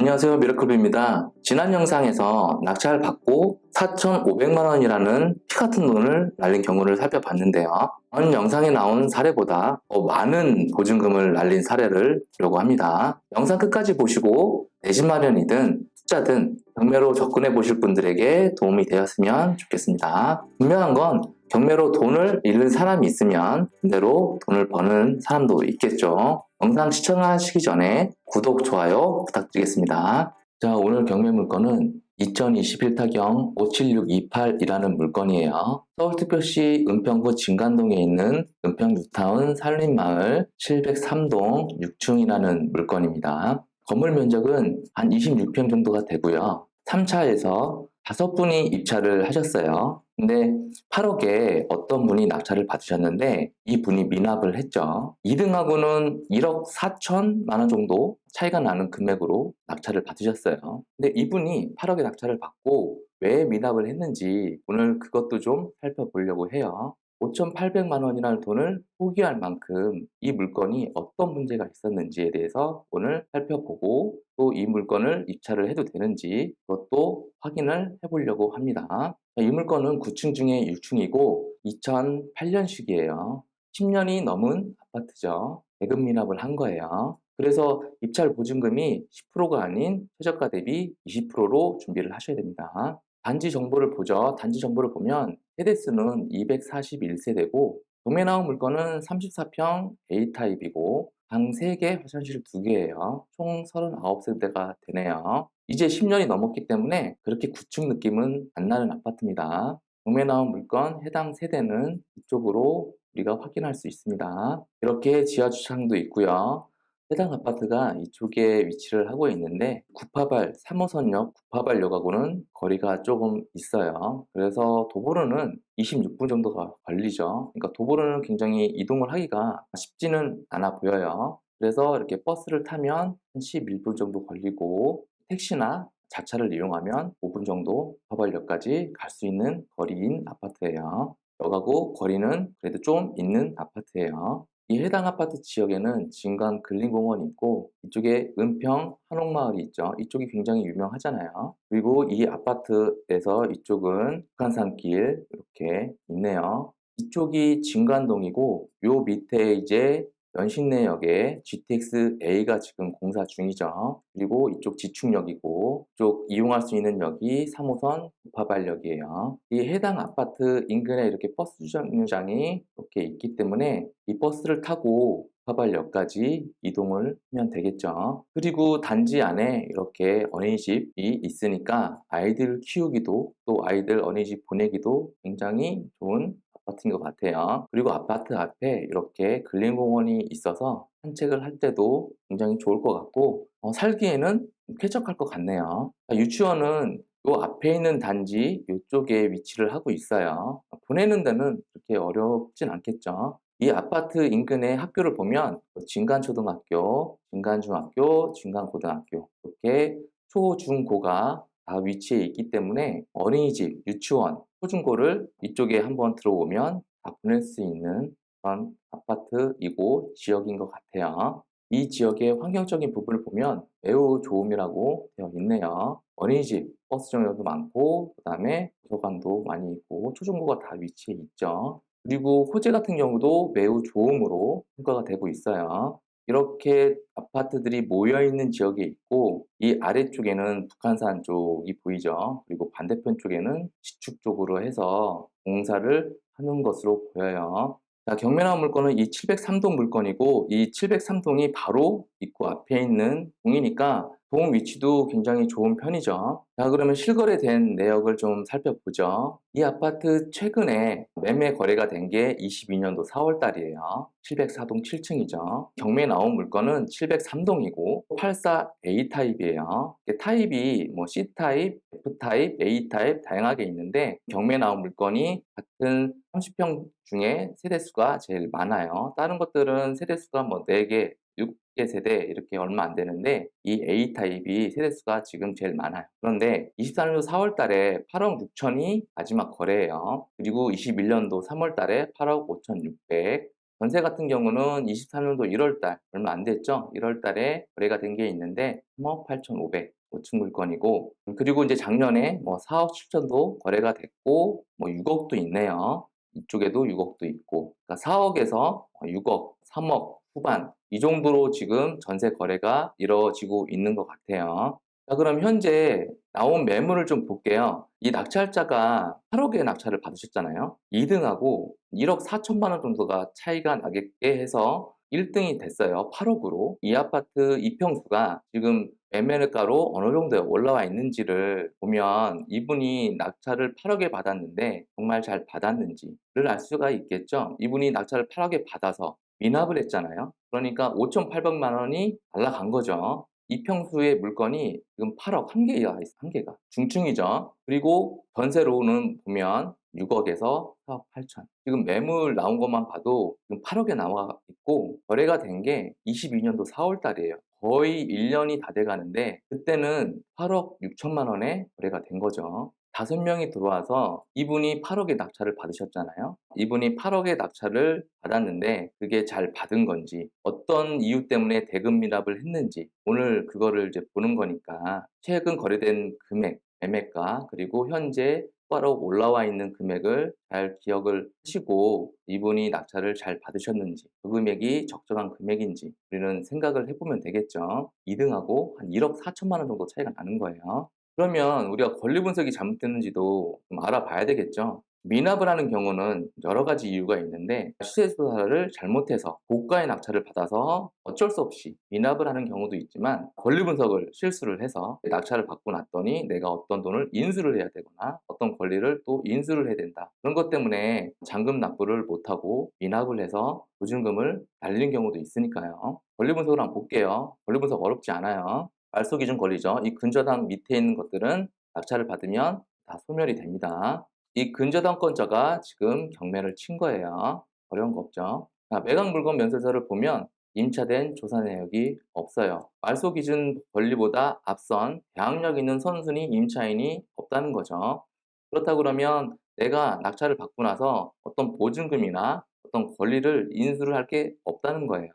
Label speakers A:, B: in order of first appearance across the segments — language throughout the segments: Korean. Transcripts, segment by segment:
A: 안녕하세요. 미라클입니다. 지난 영상에서 낙찰 받고 4,500만 원이라는 피 같은 돈을 날린 경우를 살펴봤는데요. 전 영상에 나온 사례보다 더 많은 보증금을 날린 사례를 보려고 합니다. 영상 끝까지 보시고 내 집 마련이든 투자든 경매로 접근해 보실 분들에게 도움이 되었으면 좋겠습니다. 분명한 건 경매로 돈을 잃는 사람이 있으면 반대로 돈을 버는 사람도 있겠죠. 영상 시청하시기 전에 구독, 좋아요 부탁드리겠습니다. 자, 오늘 경매 물건은 2021타경 57628이라는 물건이에요. 서울특별시 은평구 진관동에 있는 은평 뉴타운 산림마을 703동 6층이라는 물건입니다. 건물 면적은 한 26평 정도가 되고요. 3차에서 5분이 입찰을 하셨어요. 근데 8억에 어떤 분이 낙찰을 받으셨는데 이 분이 미납을 했죠. 2등하고는 1억 4천만 원 정도 차이가 나는 금액으로 낙찰을 받으셨어요. 근데 이분이 8억에 낙찰을 받고 왜 미납을 했는지 오늘 그것도 좀 살펴보려고 해요. 5,800만 원이라는 돈을 포기할 만큼 이 물건이 어떤 문제가 있었는지에 대해서 오늘 살펴보고 또 이 물건을 입찰을 해도 되는지 그것도 확인을 해보려고 합니다. 이 물건은 9층 중에 6층이고 2008년식이에요. 10년이 넘은 아파트죠. 대금 미납을 한 거예요. 그래서 입찰 보증금이 10%가 아닌 최저가 대비 20%로 준비를 하셔야 됩니다. 단지 정보를 보죠. 단지 정보를 보면 세대수는 241세대고 경매 나온 물건은 34평 A타입이고 방 3개, 화장실 2개예요. 총 39세대가 되네요. 이제 10년이 넘었기 때문에 그렇게 구축 느낌은 안 나는 아파트입니다. 경매 나온 물건 해당 세대는 이쪽으로 우리가 확인할 수 있습니다. 이렇게 지하 주차장도 있고요. 해당 아파트가 이쪽에 위치를 하고 있는데 구파발 3호선역 구파발역하고는 거리가 조금 있어요. 그래서 도보로는 26분 정도가 걸리죠. 그러니까 도보로는 굉장히 이동을 하기가 쉽지는 않아 보여요. 그래서 이렇게 버스를 타면 한 11분 정도 걸리고 택시나 자차를 이용하면 5분 정도 구파발역까지 갈 수 있는 거리인 아파트예요. 역하고 거리는 그래도 좀 있는 아파트예요. 이 해당 아파트 지역에는 진관 근린공원이 있고 이쪽에 은평 한옥마을이 있죠. 이쪽이 굉장히 유명하잖아요. 그리고 이 아파트에서 이쪽은 북한산길 이렇게 있네요. 이쪽이 진관동이고 요 밑에 이제 연신내역에 GTX A가 지금 공사 중이죠. 그리고 이쪽 지축역이고 이쪽 이용할 수 있는 역이 3호선 구파발역이에요. 이 해당 아파트 인근에 이렇게 버스 정류장이 이렇게 있기 때문에 이 버스를 타고 구파발역까지 이동을 하면 되겠죠. 그리고 단지 안에 이렇게 어린이집이 있으니까 아이들 키우기도 또 아이들 어린이집 보내기도 굉장히 좋은 아파트인 것 같아요. 그리고 아파트 앞에 이렇게 근린공원이 있어서 산책을 할 때도 굉장히 좋을 것 같고 살기에는 쾌적할 것 같네요. 유치원은 요 앞에 있는 단지 이쪽에 위치를 하고 있어요. 보내는 데는 그렇게 어렵진 않겠죠. 이 아파트 인근의 학교를 보면 진간초등학교, 진간중학교, 진간고등학교 이렇게 초, 중, 고가 다 위치해 있기 때문에 어린이집, 유치원, 초중고를 이쪽에 한번 들어오면 다 보낼 수 있는 그런 아파트이고 지역인 것 같아요. 이 지역의 환경적인 부분을 보면 매우 좋음이라고 되어 있네요. 어린이집, 버스 정류장도 많고 그 다음에 도서관도 많이 있고 초중고가 다 위치해 있죠. 그리고 호재 같은 경우도 매우 좋음으로 평가가 되고 있어요. 이렇게 아파트들이 모여있는 지역에 있고 이 아래쪽에는 북한산 쪽이 보이죠. 그리고 반대편 쪽에는 지축 쪽으로 해서 공사를 하는 것으로 보여요. 자, 경매 나온 물건은 이 703동 물건이고 이 703동이 바로 입구 앞에 있는 동이니까 동 위치도 굉장히 좋은 편이죠. 자, 그러면 실거래된 내역을 좀 살펴보죠. 이 아파트 최근에 매매 거래가 된 게 22년도 4월 달이에요. 704동 7층이죠. 경매에 나온 물건은 703동이고 84A 타입이에요. 타입이 뭐 C 타입, F 타입, A 타입 다양하게 있는데 경매에 나온 물건이 같은 30평 중에 세대수가 제일 많아요. 다른 것들은 세대수가 뭐 4개, 6개 세대 이렇게 얼마 안 되는데 이 A타입이 세대수가 지금 제일 많아요. 그런데 24년도 4월 달에 8억 6천이 마지막 거래예요. 그리고 21년도 3월 달에 8억 5,600, 전세 같은 경우는 23년도 1월달 얼마 안 됐죠? 1월달에 거래가 된 게 있는데 3억 8,500 5층 물건이고, 그리고 이제 작년에 뭐 4억 7천도 거래가 됐고 뭐 6억도 있네요. 이쪽에도 6억도 있고, 그러니까 4억에서 6억, 3억 후반 이 정도로 지금 전세 거래가 이루어지고 있는 것 같아요. 자, 그럼 현재 나온 매물을 좀 볼게요. 이 낙찰자가 8억에 낙찰을 받으셨잖아요. 2등하고 1억 4천만 원 정도가 차이가 나게끔 해서 1등이 됐어요. 8억으로. 이 아파트 이평수가 지금 매매가로 어느 정도에 올라와 있는지를 보면 이분이 낙찰을 8억에 받았는데 정말 잘 받았는지를 알 수가 있겠죠. 이분이 낙찰을 8억에 받아서 미납을 했잖아요. 그러니까 5,800만 원이 날라간 거죠. 이평수의 물건이 지금 8억 한 개가 있어, 한 개가. 중층이죠. 그리고 전세로는 보면 6억에서 4억 8천. 지금 매물 나온 것만 봐도 지금 8억에 나와 있고, 거래가 된 게 22년도 4월 달이에요. 거의 1년이 다 돼 가는데, 그때는 8억 6천만 원에 거래가 된 거죠. 5명이 들어와서 이분이 8억의 낙찰을 받으셨잖아요. 이분이 8억의 낙찰을 받았는데 그게 잘 받은 건지, 어떤 이유 때문에 대금 미납을 했는지, 오늘 그거를 이제 보는 거니까 최근 거래된 금액, 매매가, 그리고 현재 추가로 올라와 있는 금액을 잘 기억을 하시고 이분이 낙찰을 잘 받으셨는지, 그 금액이 적정한 금액인지 우리는 생각을 해보면 되겠죠. 2등하고 한 1억 4천만 원 정도 차이가 나는 거예요. 그러면 우리가 권리 분석이 잘못됐는지도 좀 알아봐야 되겠죠. 미납을 하는 경우는 여러 가지 이유가 있는데, 시세 조사를 잘못해서 고가의 낙찰을 받아서 어쩔 수 없이 미납을 하는 경우도 있지만, 권리 분석을 실수를 해서 낙찰을 받고 났더니 내가 어떤 돈을 인수를 해야 되거나 어떤 권리를 또 인수를 해야 된다, 그런 것 때문에 잔금 납부를 못하고 미납을 해서 보증금을 날리는 경우도 있으니까요. 권리 분석을 한번 볼게요. 권리 분석 어렵지 않아요. 말소기준 권리죠. 이 근저당 밑에 있는 것들은 낙찰을 받으면 다 소멸이 됩니다. 이 근저당권자가 지금 경매를 친 거예요. 어려운 거 없죠. 자, 매각 물건 면세서를 보면 임차된 조사 내역이 없어요. 말소 기준 권리보다 앞선 대항력 있는 선순위 임차인이 없다는 거죠. 그렇다 그러면 내가 낙찰을 받고 나서 어떤 보증금이나 어떤 권리를 인수를 할 게 없다는 거예요.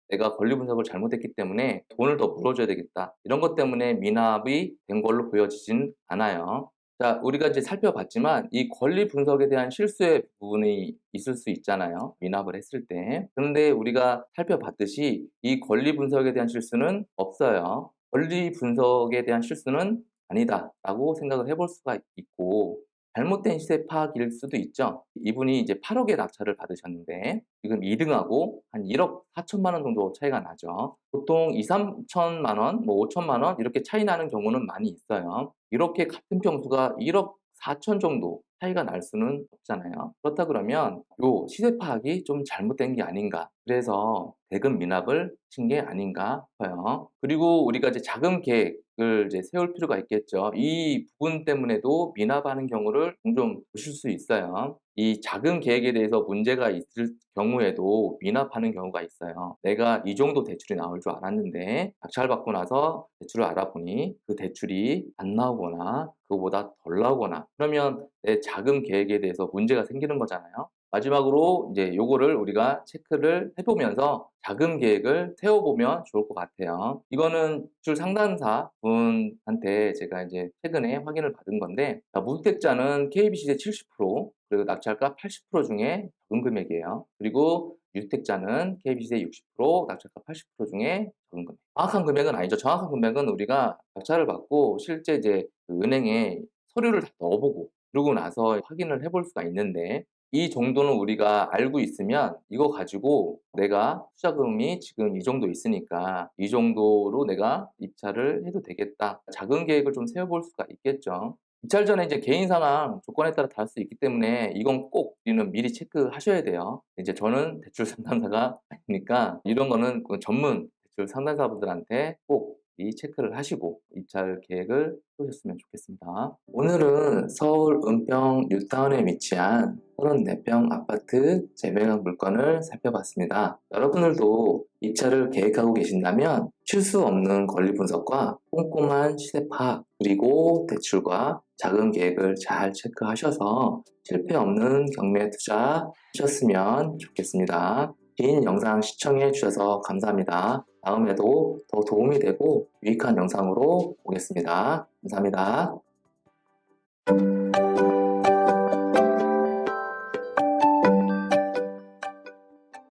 A: 내가 권리 분석을 잘못했기 때문에 돈을 더 물어줘야 되겠다, 이런 것 때문에 미납이 된 걸로 보여지진 않아요. 자, 우리가 이제 살펴봤지만 이 권리 분석에 대한 실수의 부분이 있을 수 있잖아요. 미납을 했을 때. 그런데 우리가 살펴봤듯이 이 권리 분석에 대한 실수는 없어요. 권리 분석에 대한 실수는 아니다라고 생각을 해볼 수가 있고, 잘못된 시세 파악일 수도 있죠. 이분이 이제 8억의 낙찰을 받으셨는데 지금 2등하고 한 1억 4천만 원 정도 차이가 나죠. 보통 2, 3천만 원, 뭐 5천만 원 이렇게 차이 나는 경우는 많이 있어요. 이렇게 같은 평수가 1억 4천 정도 차이가 날 수는 없잖아요. 그렇다 그러면 요 시세 파악이 좀 잘못된 게 아닌가, 그래서 대금 미납을 친 게 아닌가 싶어요. 그리고 우리가 이제 자금 계획을 이제 세울 필요가 있겠죠. 이 부분 때문에도 미납하는 경우를 종종 보실 수 있어요. 이 자금 계획에 대해서 문제가 있을 경우에도 미납하는 경우가 있어요. 내가 이 정도 대출이 나올 줄 알았는데 낙찰 받고 나서 대출을 알아보니 그 대출이 안 나오거나 그거보다 덜 나오거나, 그러면 내 자금 계획에 대해서 문제가 생기는 거잖아요. 마지막으로 이제 요거를 우리가 체크를 해보면서 자금 계획을 세워보면 좋을 것 같아요. 이거는 대출 상담사 분한테 제가 이제 최근에 확인을 받은 건데, 무주택자는 KB시세 70%, 그리고 낙찰가 80% 중에 적은 금액이에요. 그리고 유주택자는 KB시세 60%, 낙찰가 80% 중에 적은 금액. 정확한 금액은 아니죠. 정확한 금액은 우리가 낙찰을 받고 실제 이제 그 은행에 서류를 다 넣어보고 그러고 나서 확인을 해볼 수가 있는데, 이 정도는 우리가 알고 있으면 이거 가지고 내가 투자금이 지금 이 정도 있으니까 이 정도로 내가 입찰을 해도 되겠다, 자금 계획을 좀 세워볼 수가 있겠죠. 입찰 전에 이제 개인 상황 조건에 따라 다를 수 있기 때문에 이건 꼭 우리는 미리 체크하셔야 돼요. 이제 저는 대출 상담사가 아니니까 이런 거는 그 전문 대출 상담사분들한테 꼭 이 체크를 하시고 입찰 계획을 세우셨으면 좋겠습니다. 오늘은 서울 은평 뉴타운에 위치한 34평 아파트 재매각 물건을 살펴봤습니다. 여러분들도 입찰을 계획하고 계신다면 실수 없는 권리 분석과 꼼꼼한 시세 파악, 그리고 대출과 자금 계획을 잘 체크하셔서 실패 없는 경매 투자 하셨으면 좋겠습니다. 긴 영상 시청해 주셔서 감사합니다. 다음에도 더 도움이 되고 유익한 영상으로 오겠습니다. 감사합니다.